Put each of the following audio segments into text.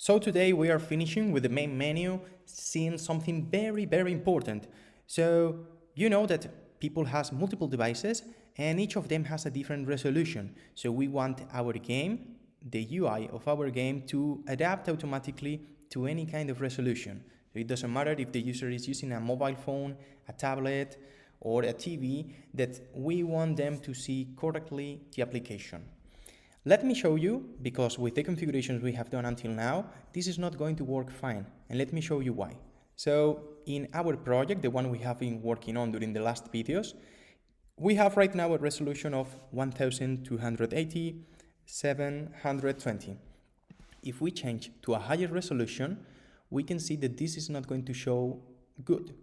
So today we are finishing with the main menu, seeing something very important. So you know that people has multiple devices and each of them has a different resolution. So we want our game, the UI of our game, to adapt automatically to any kind of resolution. So it doesn't matter if the user is using a mobile phone, a tablet, or a TV, that we want them to see correctly the application. Let me show you, because with the configurations we have done until now, this is not going to work fine, and let me show you why. So in our project, the one we have been working on during the last videos, we have right now a resolution of 1280 720. If we change to a higher resolution, we can see that this is not going to show good.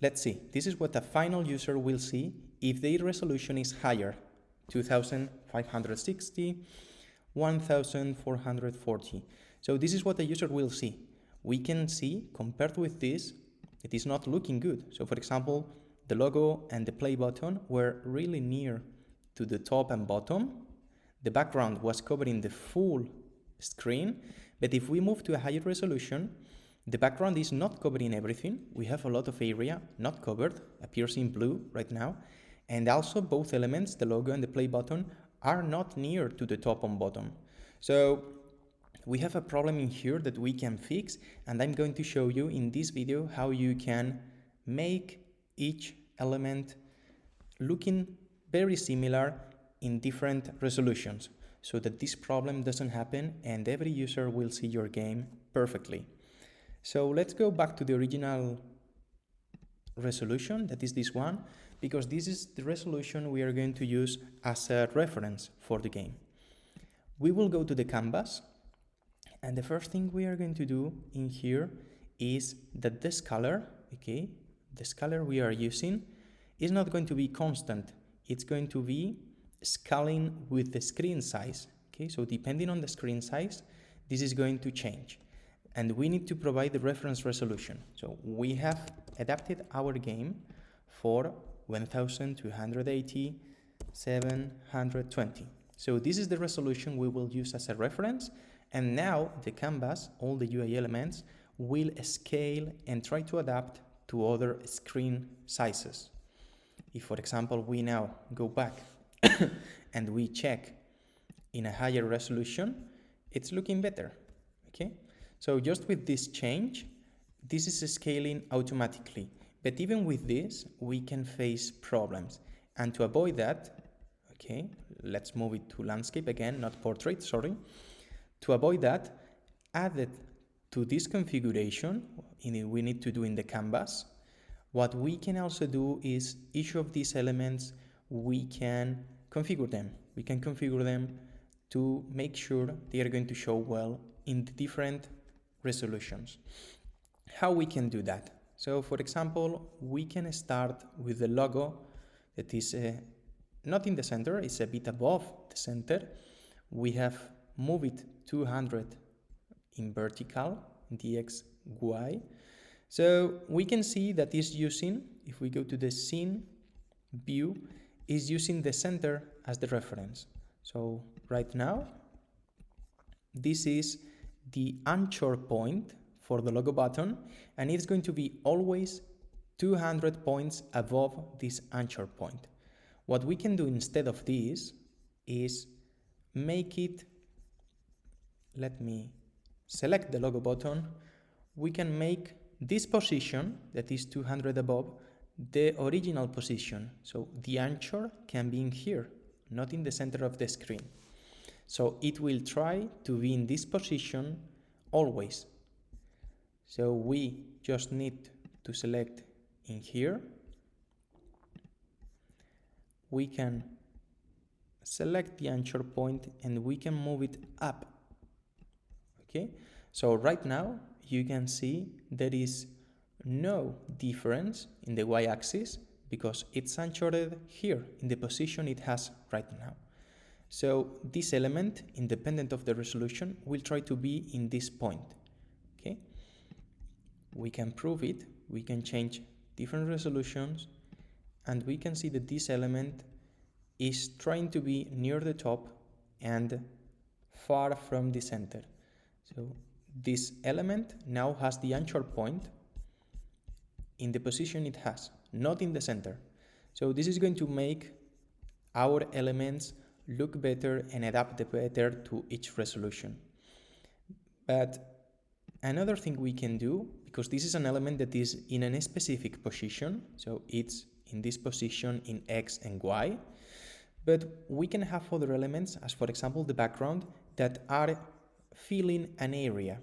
Let's see, this is what a final user will see if their resolution is higher. 2560, 1440. So this is what the user will see. We can see, compared with this, it is not looking good. So for example, the logo and the play button were really near to the top and bottom. The background was covering the full screen, but if we move to a higher resolution, the background is not covering everything. We have a lot of area not covered, appears in blue right now. And also both elements, the logo and the play button, are not near to the top and bottom. So we have a problem in here that we can fix, and I'm going to show you in this video how you can make each element looking very similar in different resolutions, so that this problem doesn't happen and every user will see your game perfectly. So let's go back to the original resolution, that is this one, because this is the resolution we are going to use as a reference for the game. We will go to the canvas, and the first thing we are going to do in here is that the scaler, okay, the scaler we are using is not going to be constant. It's going to be scaling with the screen size, okay? So depending on the screen size, this is going to change. And we need to provide the reference resolution. So we have adapted our game for 1280 720. So this is the resolution we will use as a reference, and now the canvas, all the UI elements, will scale and try to adapt to other screen sizes. If, for example, we now go back and we check in a higher resolution, it's looking better, okay? So just with this change, this is scaling automatically. But even with this, we can face problems. And to avoid that, okay, let's move it to landscape again, not portrait, sorry. To avoid that, added to this configuration, we need to do in the canvas, what we can also do is each of these elements, we can configure them. We can configure them to make sure they are going to show well in the different resolutions. How we can do that? So for example, we can start with the logo that is not in the center, it's a bit above the center. We have moved it 200 in vertical, in the X, Y. So we can see that is using, if we go to the scene view, is using the center as the reference. So right now, this is the anchor point for the logo button, and it's going to be always 200 points above this anchor point. What we can do instead of this is make it, let me select the logo button, we can make this position, that is 200 above, the original position. So the anchor can be in here, not in the center of the screen. So it will try to be in this position always. So we just need to select in here. We can select the anchor point and we can move it up. Okay, so right now you can see there is no difference in the y-axis because it's anchored here in the position it has right now. So this element, independent of the resolution, will try to be in this point. Okay, we can prove it, we can change different resolutions, and we can see that this element is trying to be near the top and far from the center. So this element now has the anchor point in the position it has, not in the center. So this is going to make our elements look better and adapt better to each resolution. But another thing we can do, because this is an element that is in a specific position, so it's in this position in X and Y, but we can have other elements, as for example the background, that are filling an area.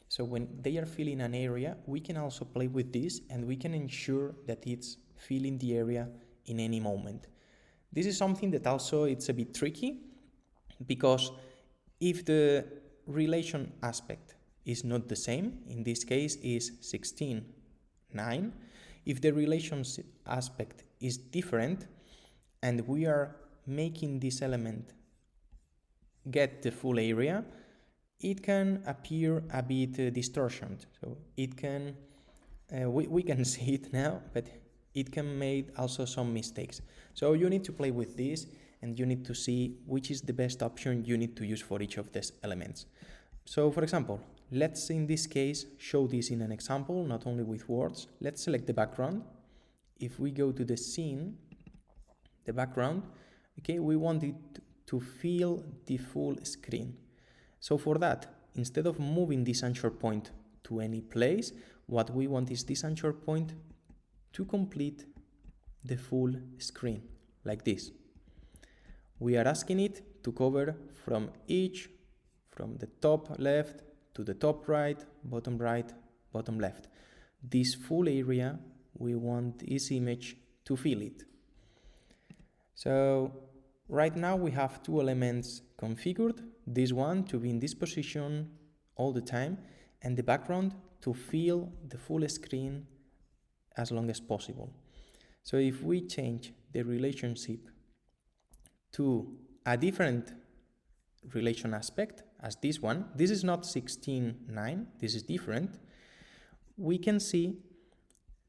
So when they are filling an area, we can also play with this and we can ensure that it's filling the area in any moment. This is something that also it's a bit tricky, because if the relation aspect is not the same, in this case is 16:9, if the relationship aspect is different and we are making this element get the full area, it can appear a bit distortioned. So it can, we can see it now, but it can make also some mistakes. So you need to play with this and you need to see which is the best option you need to use for each of these elements. So for example, let's in this case show this in an example, not only with words. Let's select the background. If we go to the scene, the background, okay, we want it to fill the full screen. So for that, instead of moving this anchor point to any place, what we want is this anchor point to complete the full screen, like this. We are asking it to cover from the top left to the top right, bottom left. This full area, we want this image to fill it. So right now we have two elements configured, this one to be in this position all the time, and the background to fill the full screen as long as possible. So if we change the relationship to a different relation aspect as this one, this is not 16:9, this is different, we can see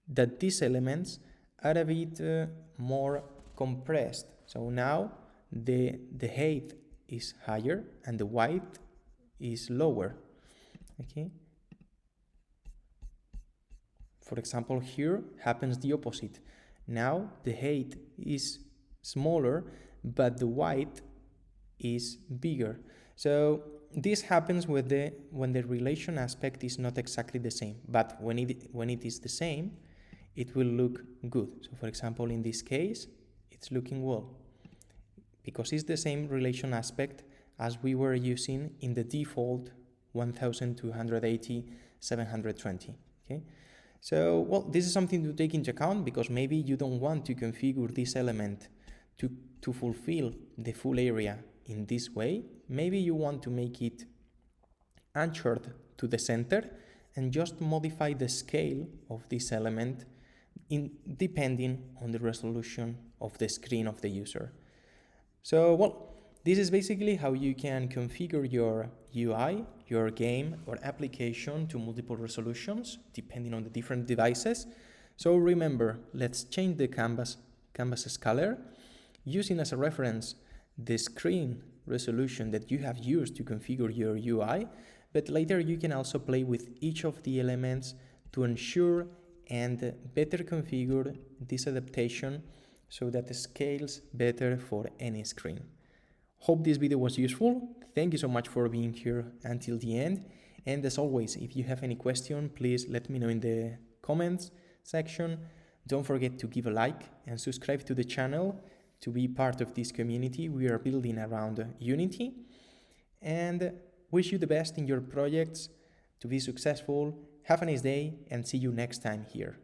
that these elements are a bit more compressed. So now the height is higher and the width is lower. Okay. For example, here happens the opposite. Now the height is smaller, but the width is bigger. So this happens when the relation aspect is not exactly the same, but when it is the same, it will look good. So for example, in this case, it's looking well, because it's the same relation aspect as we were using in the default 1280/720. Okay. So, well, this is something to take into account, because maybe you don't want to configure this element to fulfill the full area in this way. Maybe you want to make it anchored to the center and just modify the scale of this element depending on the resolution of the screen of the user. So, well, this is basically how you can configure your UI, your game or application to multiple resolutions depending on the different devices. So remember, let's change the canvas scaler using as a reference the screen resolution that you have used to configure your UI, but later you can also play with each of the elements to ensure and better configure this adaptation so that it scales better for any screen. Hope this video was useful. Thank you so much for being here until the end. And as always, if you have any question, please let me know in the comments section. Don't forget to give a like and subscribe to the channel to be part of this community we are building around Unity. And wish you the best in your projects to be successful. Have a nice day and see you next time here.